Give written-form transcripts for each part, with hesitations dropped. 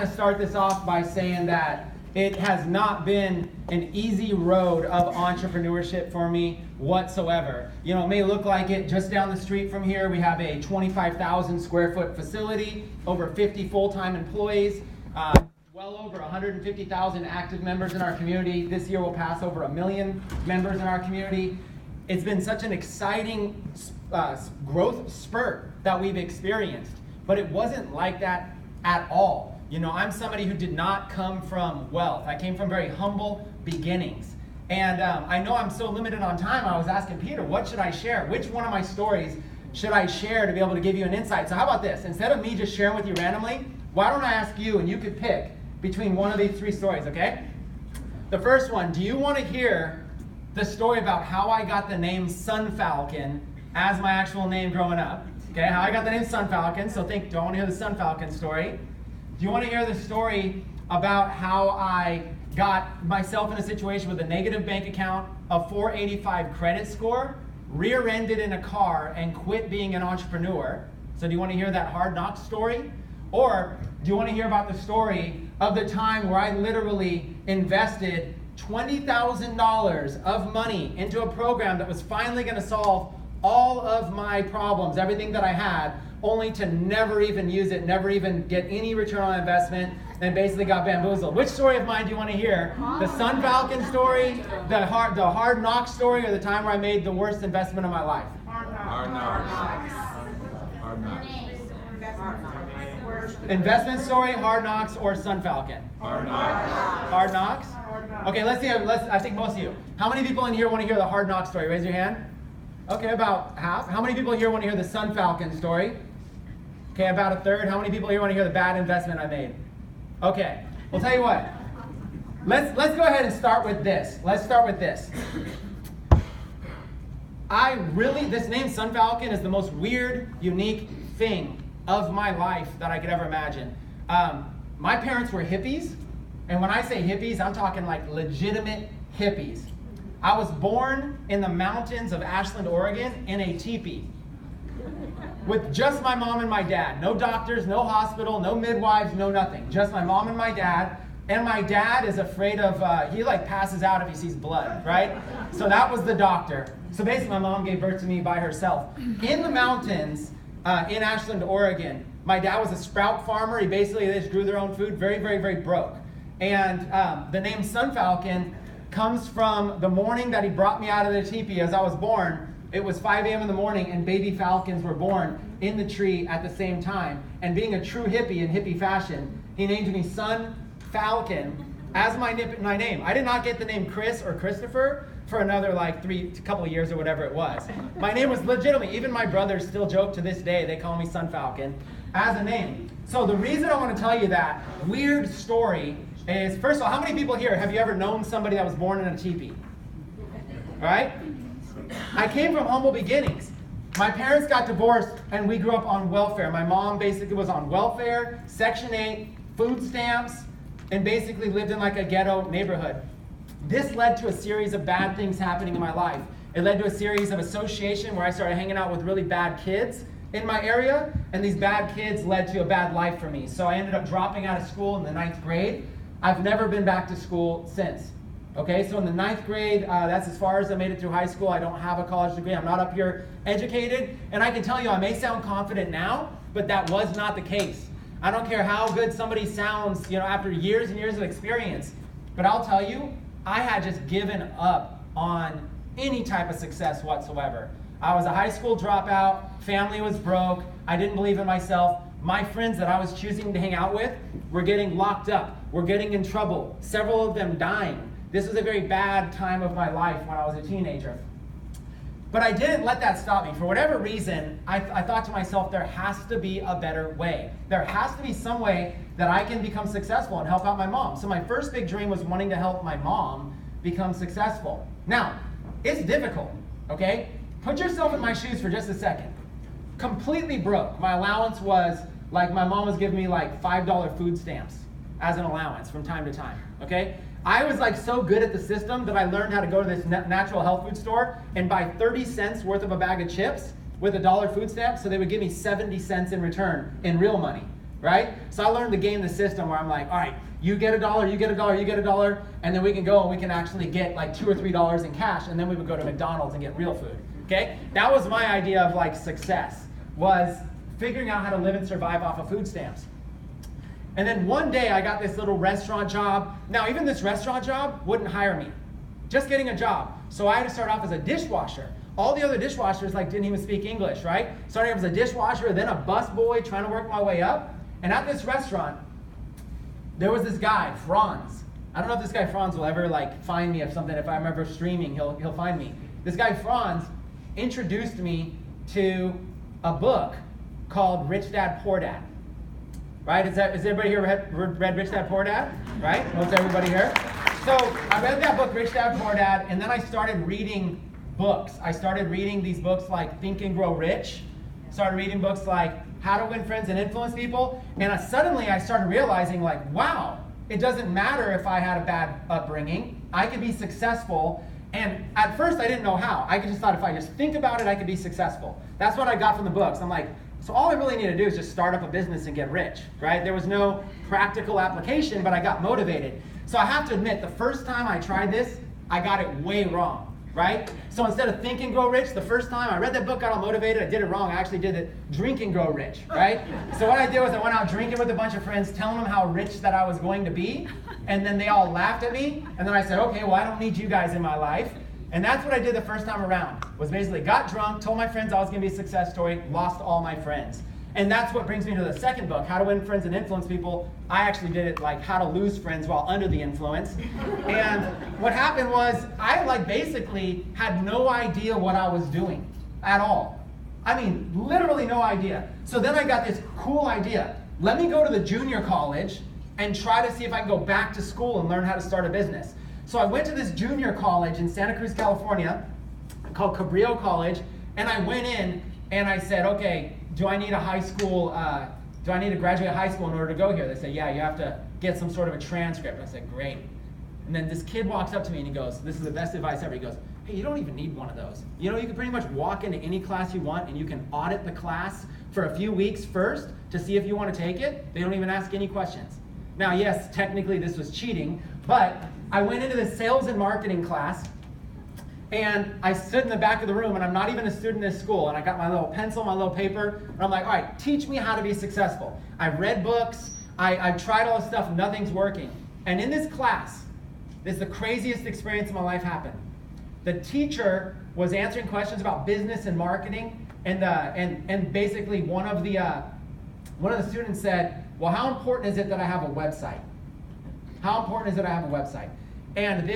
of start this off by saying that it has not been an easy road of entrepreneurship for me whatsoever. You know, it may look like it. Just down the street from here, we have a 25,000 square foot facility, over 50 full-time employees, well over 150,000 active members in our community. This year we'll pass over 1 million members in our community. It's been such an exciting growth spurt that we've experienced, but it wasn't like that at all. You know, I'm somebody who did not come from wealth. I came from very humble beginnings. And I know I'm so limited on time. I was asking Peter, what should I share? Which one of my stories should I share to be able to give you an insight? So how about this? Instead of me just sharing with you randomly, why don't I ask you, and you could pick between one of these 3 stories, okay? The first one, do you want to hear the story about how I got the name Sun Falcon as my actual name growing up? Okay, how I got the name Sun Falcon. So do I want to hear the Sun Falcon story? Do you want to hear the story about how I got myself in a situation with a negative bank account, a 485 credit score, rear-ended in a car, and quit being an entrepreneur? So do you want to hear that hard knock story? Or do you want to hear about the story of the time where I literally invested $20,000 of money into a program that was finally going to solve all of my problems, everything that I had, only to never even use it, never even get any return on investment, and basically got bamboozled? Which story of mine do you want to hear? The Sun Falcon story, the hard knock story, or the time where I made the worst investment of my life? Hard knocks. Investment story, hard knocks, or Sun Falcon? Hard knocks. Hard knocks? Okay, let's see. I think most of you. How many people in here want to hear the hard knock story? Raise your hand. Okay, about half. How many people here want to hear the Sun Falcon story? Okay, about a third. How many people here want to hear the bad investment I made? Okay, well, tell you what. Let's go ahead and start with this. Let's start with this. This name Sun Falcon is the most weird, unique thing of my life that I could ever imagine. My parents were hippies, and when I say hippies, I'm talking like legitimate hippies. I was born in the mountains of Ashland, Oregon, in a teepee with just my mom and my dad. No doctors, no hospital, no midwives, no nothing. Just my mom and my dad. And my dad is afraid of, he like passes out if he sees blood, right? So that was the doctor. So basically my mom gave birth to me by herself. In the mountains in Ashland, Oregon, my dad was a sprout farmer. They just grew their own food, very, very, very broke. And the name Sun Falcon comes from the morning that he brought me out of the teepee as I was born. It was 5 a.m. in the morning, and baby falcons were born in the tree at the same time. And being a true hippie in hippie fashion, he named me Sun Falcon as my name. I did not get the name Chris or Christopher for another couple of years or whatever it was. My name was legitimate. Even my brothers still joke to this day. They call me Sun Falcon as a name. So the reason I want to tell you that weird story is, first of all, how many people here have you ever known somebody that was born in a teepee? All right? I came from humble beginnings. My parents got divorced and we grew up on welfare. My mom basically was on welfare, Section 8, food stamps, and basically lived in like a ghetto neighborhood. This led to a series of bad things happening in my life. It led to a series of association where I started hanging out with really bad kids in my area, and these bad kids led to a bad life for me. So I ended up dropping out of school in the 9th grade. I've never been back to school since. Okay, so in the 9th grade, that's as far as I made it through high school. I don't have a college degree. I'm not up here educated. And I can tell you, I may sound confident now, but that was not the case. I don't care how good somebody sounds, after years and years of experience. But I'll tell you, I had just given up on any type of success whatsoever. I was a high school dropout. Family was broke. I didn't believe in myself. My friends that I was choosing to hang out with were getting locked up, were getting in trouble, several of them dying. This was a very bad time of my life when I was a teenager. But I didn't let that stop me. For whatever reason, I thought to myself, there has to be a better way. There has to be some way that I can become successful and help out my mom. So my first big dream was wanting to help my mom become successful. Now, it's difficult, okay? Put yourself in my shoes for just a second. Completely broke. My allowance was, my mom was giving me $5 food stamps as an allowance from time to time, okay? I was so good at the system that I learned how to go to this natural health food store and buy 30 cents worth of a bag of chips with $1 food stamp, so they would give me 70 cents in return in real money, right? So I learned to game the system where I'm like, all right, you get $1, you get $1, you get $1, and then we can go and we can actually get like $2 or $3 in cash, and then we would go to McDonald's and get real food, okay? That was my idea of like success, was figuring out how to live and survive off of food stamps. And then one day I got this little restaurant job. Now even this restaurant job wouldn't hire me, just getting a job. So I had to start off as a dishwasher. All the other dishwashers like didn't even speak English, right? Starting off as a dishwasher, then a busboy, trying to work my way up. And at this restaurant, there was this guy, Franz. I don't know if this guy Franz will ever like find me if I'm ever streaming, he'll find me. This guy Franz introduced me to a book called Rich Dad Poor Dad. Right? Is everybody here read Rich Dad Poor Dad? Right? Most everybody here? So I read that book, Rich Dad Poor Dad, and then I started reading books. I started reading these books like Think and Grow Rich. Started reading books like How to Win Friends and Influence People. And suddenly I started realizing like, wow, it doesn't matter if I had a bad upbringing. I could be successful. And at first I didn't know how. I just thought if I just think about it, I could be successful. That's what I got from the books. I'm like, so all I really need to do is just start up a business and get rich, right? There was no practical application, but I got motivated. So I have to admit, the first time I tried this, I got it way wrong, right? So instead of Think and Grow Rich, the first time I read that book, got all motivated, I did it wrong. I actually did it Drink and Grow Rich, right? So what I did was I went out drinking with a bunch of friends, telling them how rich that I was going to be, and then they all laughed at me, and then I said, okay, well, I don't need you guys in my life. And that's what I did the first time around, was basically got drunk, told my friends I was going to be a success story, lost all my friends. And that's what brings me to the second book, How to Win Friends and Influence People. I actually did it like How to Lose Friends While Under the Influence. And what happened was I like basically had no idea what I was doing at all. I mean, literally no idea. So then I got this cool idea. Let me go to the junior college and try to see if I can go back to school and learn how to start a business. So I went to this junior college in Santa Cruz, California, called Cabrillo College, and I went in and I said, okay, do I need to graduate high school in order to go here? They said, yeah, you have to get some sort of a transcript. I said, great. And then this kid walks up to me and he goes, this is the best advice ever. He goes, hey, you don't even need one of those. You know, you can pretty much walk into any class you want and you can audit the class for a few weeks first to see if you want to take it. They don't even ask any questions. Now, yes, technically this was cheating, but I went into the sales and marketing class, and I stood in the back of the room, and I'm not even a student in this school, and I got my little pencil, my little paper, and I'm like, all right, teach me how to be successful. I've read books, I've tried all this stuff, nothing's working. And in this class, this is the craziest experience of my life happened. The teacher was answering questions about business and marketing, and basically one of the students said, well, how important is it that I have a website? How important is it I have a website? And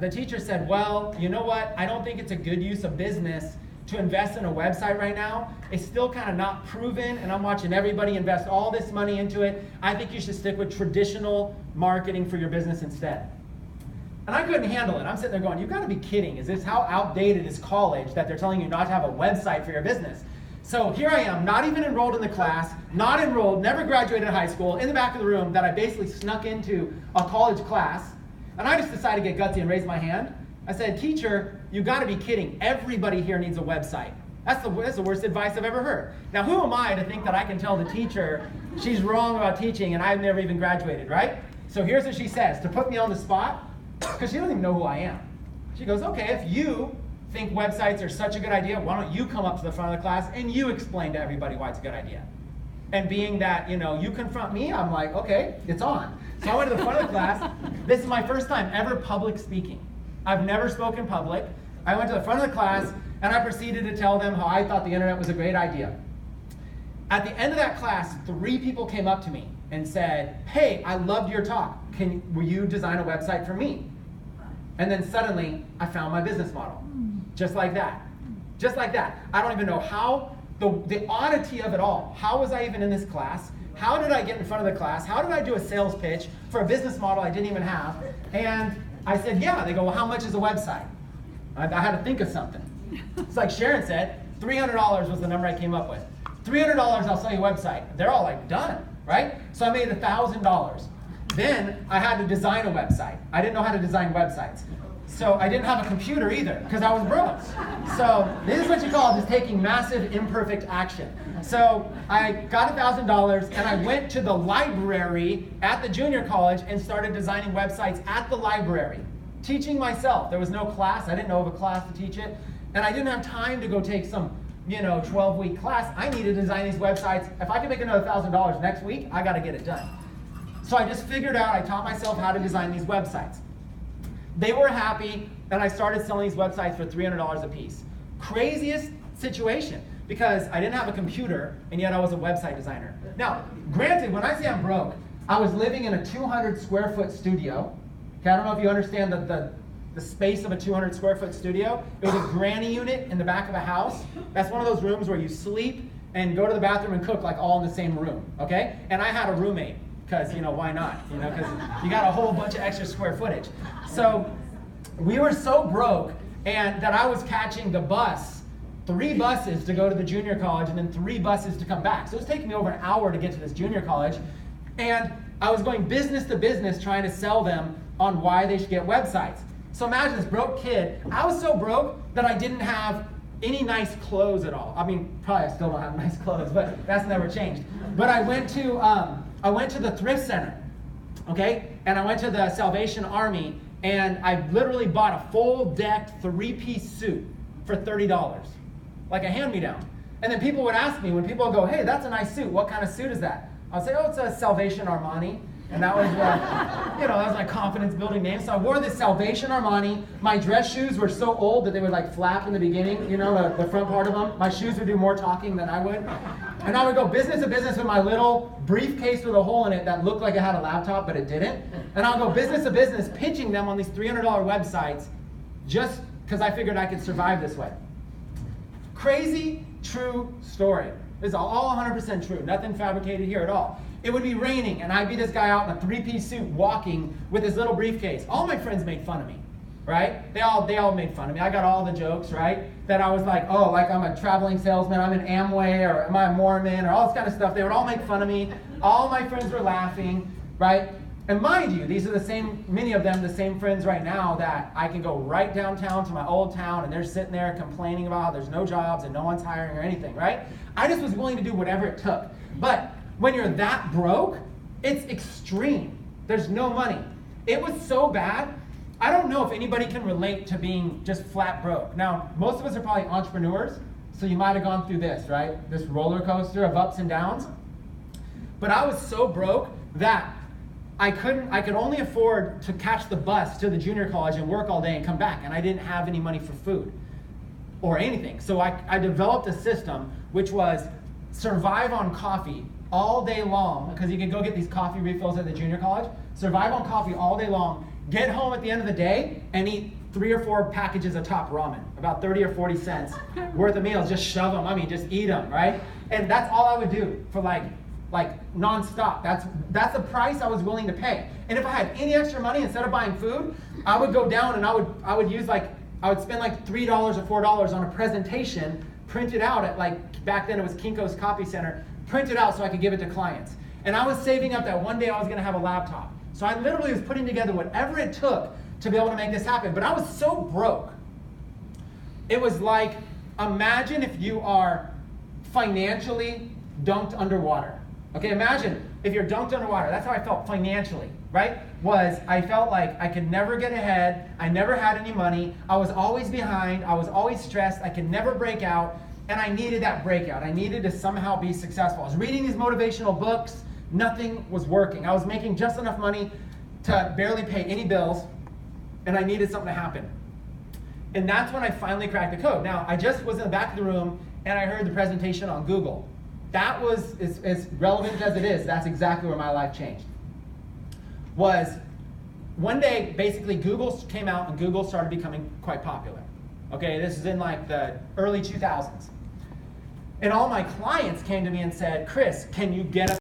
the teacher said, well, you know what? I don't think it's a good use of business to invest in a website right now. It's still kind of not proven, and I'm watching everybody invest all this money into it. I think you should stick with traditional marketing for your business instead. And I couldn't handle it. I'm sitting there going, you've got to be kidding. Is this how outdated is college that they're telling you not to have a website for your business? So here I am, not even enrolled in the class, not enrolled, never graduated high school, in the back of the room that I basically snuck into a college class. And I just decided to get gutsy and raise my hand. I said, teacher, you got to be kidding. Everybody here needs a website. That's the worst advice I've ever heard. Now, who am I to think that I can tell the teacher she's wrong about teaching and I've never even graduated, right? So here's what she says, to put me on the spot, because she doesn't even know who I am. She goes, okay, if you think websites are such a good idea, why don't you come up to the front of the class and you explain to everybody why it's a good idea? And being that, you confront me, I'm like, okay, it's on. So I went to the front of the class. This is my first time ever public speaking. I've never spoken public. I went to the front of the class and I proceeded to tell them how I thought the internet was a great idea. At the end of that class, 3 people came up to me and said, hey, I loved your talk. Will you design a website for me? And then suddenly I found my business model. Just like that. Just like that. I don't even know how, the oddity of it all. How was I even in this class? How did I get in front of the class? How did I do a sales pitch for a business model I didn't even have? And I said, yeah. They go, well, how much is a website? I had to think of something. It's like Sharon said, $300 was the number I came up with. $300, I'll sell you a website. They're all like, done, right? So I made $1,000. Then I had to design a website. I didn't know how to design websites. So I didn't have a computer either because I was broke. So this is what you call just taking massive imperfect action. So I got $1,000 and I went to the library at the junior college and started designing websites at the library, teaching myself. There was no class. I didn't know of a class to teach it. And I didn't have time to go take some 12-week class. I needed to design these websites. If I could make another $1,000 next week, I got to get it done. So I just figured out, I taught myself how to design these websites. They were happy, and I started selling these websites for $300 a piece. Craziest situation, because I didn't have a computer, and yet I was a website designer. Now, granted, when I say I'm broke, I was living in a 200 square foot studio. Okay, I don't know if you understand the space of a 200 square foot studio. It was a granny unit in the back of a house. That's one of those rooms where you sleep and go to the bathroom and cook like all in the same room, okay? And I had a roommate, because, why not? Because you got a whole bunch of extra square footage. So we were so broke and that I was catching the bus, 3 buses to go to the junior college and then 3 buses to come back. So it was taking me over an hour to get to this junior college. And I was going business to business trying to sell them on why they should get websites. So imagine this broke kid. I was so broke that I didn't have any nice clothes at all. I mean, probably I still don't have nice clothes, but that's never changed. But I went to the thrift center, okay? And I went to the Salvation Army, and I literally bought a full decked 3-piece suit for $30, like a hand-me-down. And then people would ask me, when people would go, hey, that's a nice suit, what kind of suit is that? I'd say, oh, it's a Salvation Armani. And that was, that was my confidence building name. So I wore this Salvation Armani. My dress shoes were so old that they would like flap in the beginning, the front part of them. My shoes would do more talking than I would. And I would go business to business with my little briefcase with a hole in it that looked like it had a laptop, but it didn't. And I would go business to business pitching them on these $300 websites just because I figured I could survive this way. Crazy, true story. This is all 100% true. Nothing fabricated here at all. It would be raining, and I'd be this guy out in a 3-piece suit walking with his little briefcase. All my friends made fun of me, right? They all made fun of me. I got all the jokes, right? That I was like, oh, like I'm a traveling salesman, I'm an Amway, or am I a Mormon, or all this kind of stuff. They would all make fun of me. All my friends were laughing, right? And mind you, these are many of them, the same friends right now that I can go right downtown to my old town, and they're sitting there complaining about how there's no jobs and no one's hiring or anything, right? I just was willing to do whatever it took. But when you're that broke, it's extreme. There's no money. It was so bad. I don't know if anybody can relate to being just flat broke. Now, most of us are probably entrepreneurs, so you might have gone through this, right? This roller coaster of ups and downs. But I was so broke that I could only afford to catch the bus to the junior college and work all day and come back, and I didn't have any money for food or anything. So I developed a system which was survive on coffee all day long, because you can go get these coffee refills at the junior college, survive on coffee all day long, get home at the end of the day, and eat 3 or 4 packages of top ramen, about 30 or 40 cents worth of meals, just shove them, just eat them, right? And that's all I would do for like nonstop. That's the price I was willing to pay. And if I had any extra money, instead of buying food, I would go down and I would spend like $3 or $4 on a presentation printed out at back then it was Kinko's Copy Center, printed out so I could give it to clients. And I was saving up that one day I was gonna have a laptop. So I literally was putting together whatever it took to be able to make this happen. But I was so broke. It was like, imagine if you are financially dunked underwater. Okay, imagine if you're dunked underwater. That's how I felt financially, right? I felt like I could never get ahead. I never had any money. I was always behind. I was always stressed. I could never break out. And I needed that breakout. I needed to somehow be successful. I was reading these motivational books. Nothing was working. I was making just enough money to barely pay any bills. And I needed something to happen. And that's when I finally cracked the code. Now, I just was in the back of the room and I heard the presentation on Google. That was, as relevant as it is, that's exactly where my life changed. Was one day, basically Google came out and Google started becoming quite popular. Okay, this is in like the early 2000s. And all my clients came to me and said, Chris, can you get us